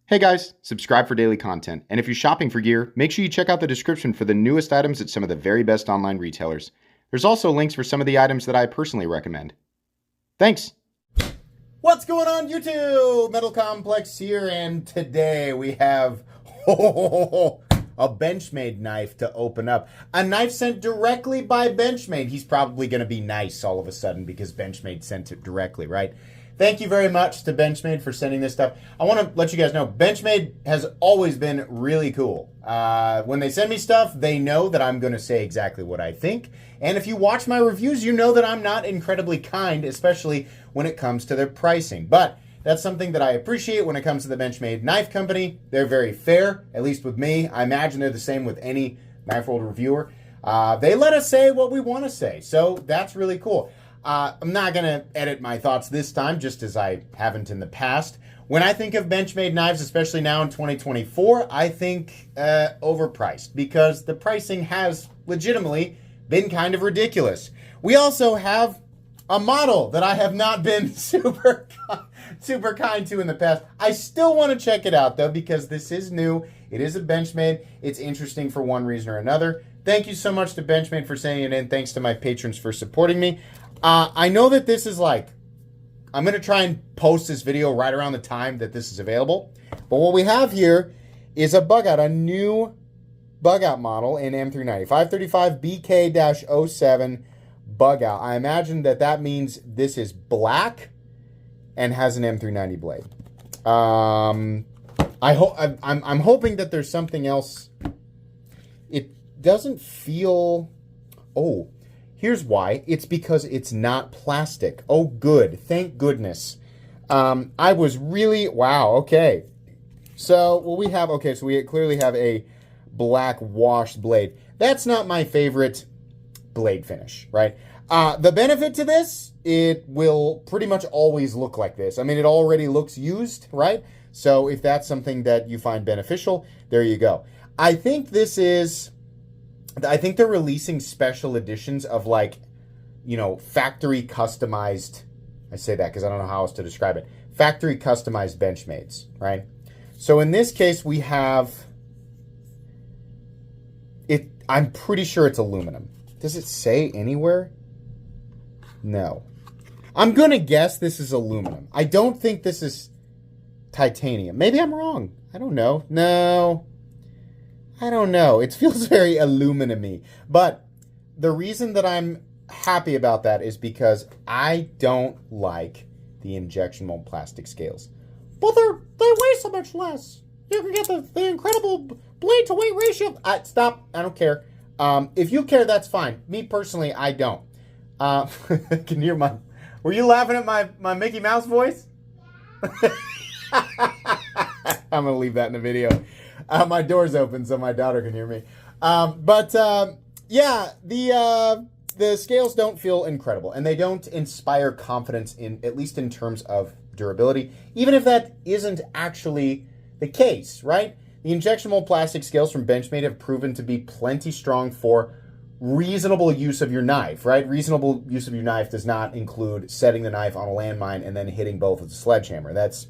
Hey guys, subscribe for daily content, and if you're shopping for gear, make sure you check out the description for the newest items at some of the very best online retailers. There's also links for some of the items that I personally recommend. Thanks! What's going on YouTube? Metal Complex here, and today we have a Benchmade knife to open up. A knife sent directly by Benchmade. He's probably going to be nice all of a sudden because Benchmade sent it directly, right? Thank you very much to Benchmade for sending this stuff. I want to let you guys know, Benchmade has always been really cool. When they send me stuff, they know that I'm going to say exactly what I think. And if you watch my reviews, you know that I'm not incredibly kind, especially when it comes to their pricing. But that's something that I appreciate when it comes to the Benchmade Knife Company. They're very fair, at least with me. I imagine they're the same with any knife world reviewer. They let us say what we want to say, so that's really cool. I'm not going to edit my thoughts this time, just as I haven't in the past. When I think of Benchmade knives, especially now in 2024, I think overpriced, because the pricing has legitimately been kind of ridiculous. We also have a model that I have not been super kind to in the past. I still want to check it out, though, because this is new. It is a Benchmade. It's interesting for one reason or another. Thank you so much to Benchmade for sending it in. Thanks to my patrons for supporting me. I know that this is like, I'm going to try and post this video right around the time that this is available. But what we have here is a bug out, a new bug out model in M390. 535 BK-07 bug out. I imagine that that means this is black and has an M390 blade. I'm hoping that there's something else. It doesn't feel... Oh, here's why. It's because it's not plastic. Oh, good. Thank goodness. I was really... Wow, okay. So, what we have... Okay, so we clearly have a black washed blade. That's not my favorite blade finish, right? The benefit to this, it will pretty much always look like this. I mean, it already looks used, right? So, if that's something that you find beneficial, there you go. I think this is... I think they're releasing special editions of, like, you know, factory customized, I say that because I don't know how else to describe it, factory customized Benchmades, right? So in this case, we have it. I'm pretty sure it's aluminum. Does it say anywhere? No. I'm going to guess this is aluminum. I don't think this is titanium. Maybe I'm wrong. I don't know. No. I don't know. It feels very aluminum-y. But the reason that I'm happy about that is because I don't like the injection mold plastic scales. But they weigh so much less. You can get the incredible blade to weight ratio. Stop. I don't care. If you care, that's fine. Me personally, I don't. Can you hear my... Were you laughing at my Mickey Mouse voice? I'm going to leave that in the video. My door's open so my daughter can hear me. Yeah, the scales don't feel incredible, and they don't inspire confidence, in at least in terms of durability, even if that isn't actually the case, right? The injection mold plastic scales from Benchmade have proven to be plenty strong for reasonable use of your knife, right? Reasonable use of your knife does not include setting the knife on a landmine and then hitting both with a sledgehammer. That's,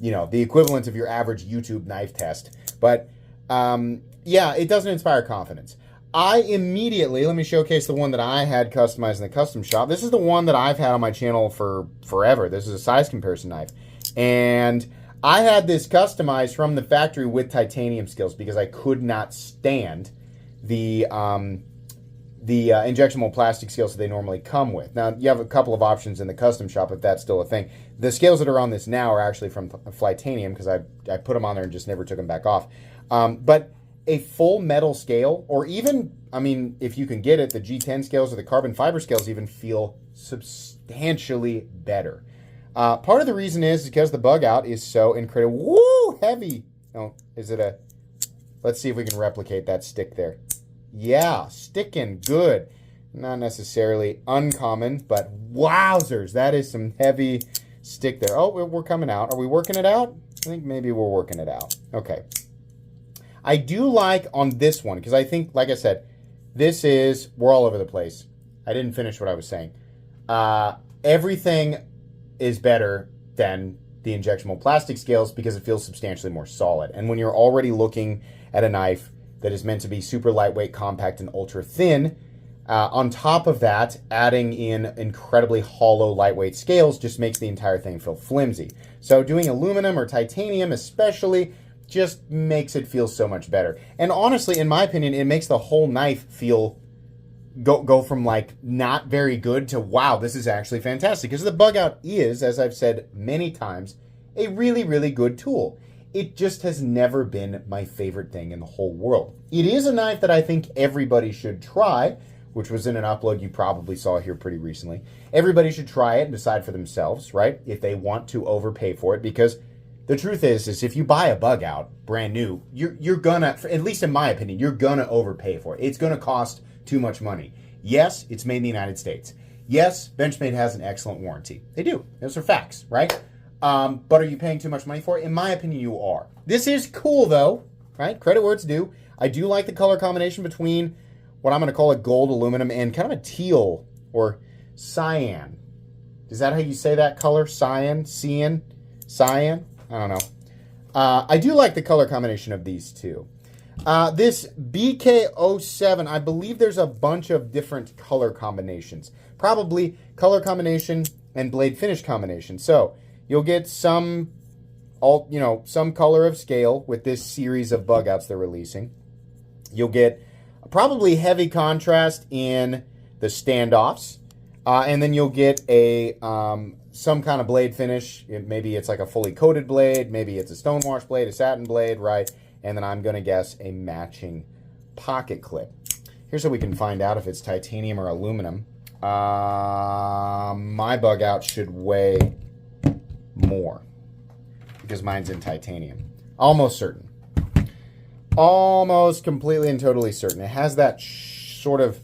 you know, the equivalent of your average YouTube knife test. But, yeah, it doesn't inspire confidence. I immediately, let me showcase the one that I had customized in the custom shop. This is the one that I've had on my channel for forever. This is a size comparison knife. And I had this customized from the factory with titanium scales because I could not stand the injection mold plastic scales that they normally come with. Now, you have a couple of options in the custom shop if that's still a thing. The scales that are on this now are actually from Flytanium because I put them on there and just never took them back off. But a full metal scale, or even, I mean, if you can get it, the G10 scales or the carbon fiber scales even feel substantially better. Part of the reason is because the bug out is so incredible. Woo! Heavy. Oh, is it a... Let's see if we can replicate that stick there. Yeah, sticking good. Not necessarily uncommon, but wowzers. That is some heavy stick there. Oh, we're coming out. Are we working it out? I think maybe we're working it out. Okay. I do like on this one, because I think, like I said, this is, we're all over the place. I didn't finish what I was saying. Everything is better than the injectable plastic scales because it feels substantially more solid. And when you're already looking at a knife that is meant to be super lightweight, compact, and ultra thin, on top of that, adding in incredibly hollow, lightweight scales just makes the entire thing feel flimsy. So doing aluminum or titanium especially just makes it feel so much better. And honestly, in my opinion, it makes the whole knife feel go from like not very good to wow, this is actually fantastic. Because the bug out is, as I've said many times, a really, really good tool. It just has never been my favorite thing in the whole world. It is a knife that I think everybody should try, which was in an upload you probably saw here pretty recently. Everybody should try it and decide for themselves, right? If they want to overpay for it, because the truth is if you buy a bug out brand new, you're gonna, at least in my opinion, you're gonna overpay for it. It's gonna cost too much money. Yes, it's made in the United States. Yes, Benchmade has an excellent warranty. They do. Those are facts, right? But are you paying too much money for it? In my opinion, you are. This is cool though, right? Credit where it's due. I do like the color combination between what I'm going to call a gold aluminum and kind of a teal or cyan. Is that how you say that color? Cyan? Cyan? Cyan? I don't know. I do like the color combination of these two. This BK07, I believe there's a bunch of different color combinations. Probably color combination and blade finish combination. So you'll get some color of scale with this series of bug outs they're releasing. You'll get probably heavy contrast in the standoffs, and then you'll get a some kind of blade finish. Maybe it's like a fully coated blade, maybe it's a stonewash blade, a satin blade, right? And then I'm going to guess a matching pocket clip. Here's how we can find out if it's titanium or aluminum. My bug out should weigh more because mine's in titanium. Almost certain. Almost completely and totally certain. It has that sort of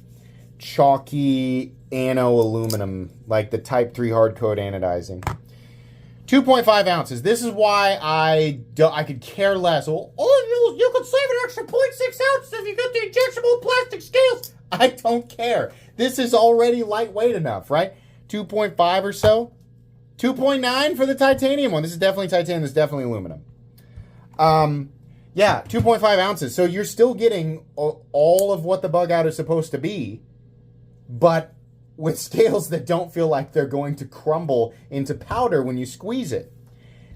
chalky aluminum, like the Type 3 hard coat anodizing. 2.5 ounces. This is why I could care less. Well, you could save an extra 0.6 ounces if you get the injectable plastic scales. I don't care. This is already lightweight enough, right? 2.5 or so. 2.9 for the titanium one. This is definitely titanium. This is definitely aluminum. Yeah, 2.5 ounces. So you're still getting all of what the bug out is supposed to be, but with scales that don't feel like they're going to crumble into powder when you squeeze it.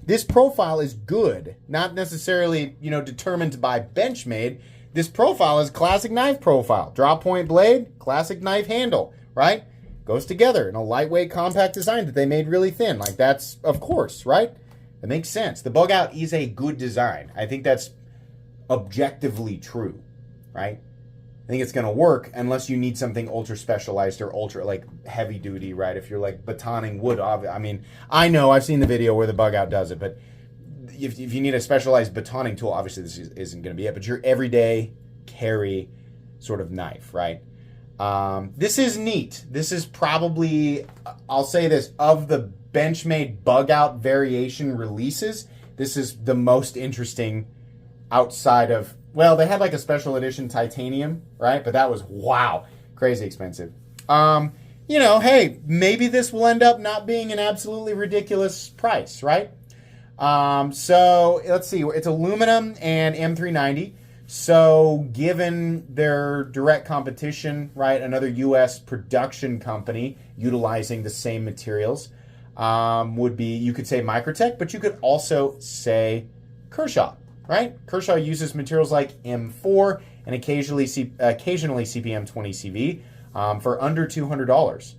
This profile is good, not necessarily, determined by Benchmade. This profile is classic knife profile. Drop point blade, classic knife handle, right? Goes together in a lightweight, compact design that they made really thin. Like that's, of course, right? It makes sense. The bug out is a good design. I think that's objectively true, right? I think it's going to work unless you need something ultra specialized or ultra like heavy duty, right? If you're like batoning wood, I mean, I know I've seen the video where the bug out does it, but if you need a specialized batoning tool, obviously this isn't going to be it, but your everyday carry sort of knife, right? This is neat. This is probably, I'll say this, of the Benchmade bug out variation releases, this is the most interesting outside of, well, they had like a special edition titanium, right? But that was, wow, crazy expensive. Hey, maybe this will end up not being an absolutely ridiculous price, right? So let's see, it's aluminum and M390. So given their direct competition, right, another U.S. production company utilizing the same materials would be, you could say Microtech, but you could also say Kershaw. Right? Kershaw uses materials like M4 and occasionally CPM 20CV for under $200.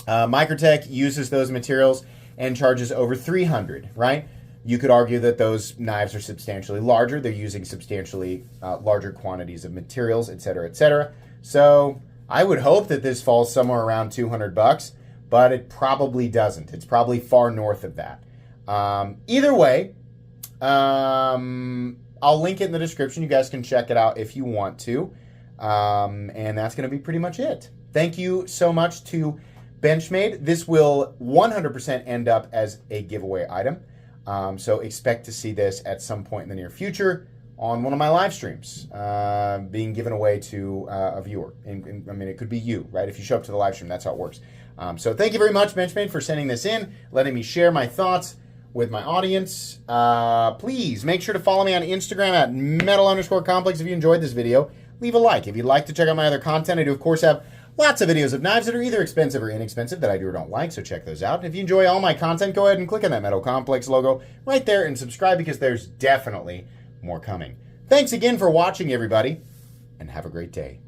Microtech uses those materials and charges over $300, right? You could argue that those knives are substantially larger. They're using substantially larger quantities of materials, et cetera, et cetera. So I would hope that this falls somewhere around $200, but it probably doesn't. It's probably far north of that. Either way, I'll link it in the description. You guys can check it out if you want to. And that's going to be pretty much it. Thank you so much to Benchmade. This will 100% end up as a giveaway item. So expect to see this at some point in the near future on one of my live streams, being given away to a viewer. And, I mean, it could be you, right? If you show up to the live stream, that's how it works. So thank you very much, Benchmade, for sending this in, letting me share my thoughts with my audience. Please make sure to follow me on Instagram at metal_complex if you enjoyed this video. Leave a like. If you'd like to check out my other content, I do, of course, have lots of videos of knives that are either expensive or inexpensive that I do or don't like, so check those out. If you enjoy all my content, go ahead and click on that Metal Complex logo right there and subscribe because there's definitely more coming. Thanks again for watching, everybody, and have a great day.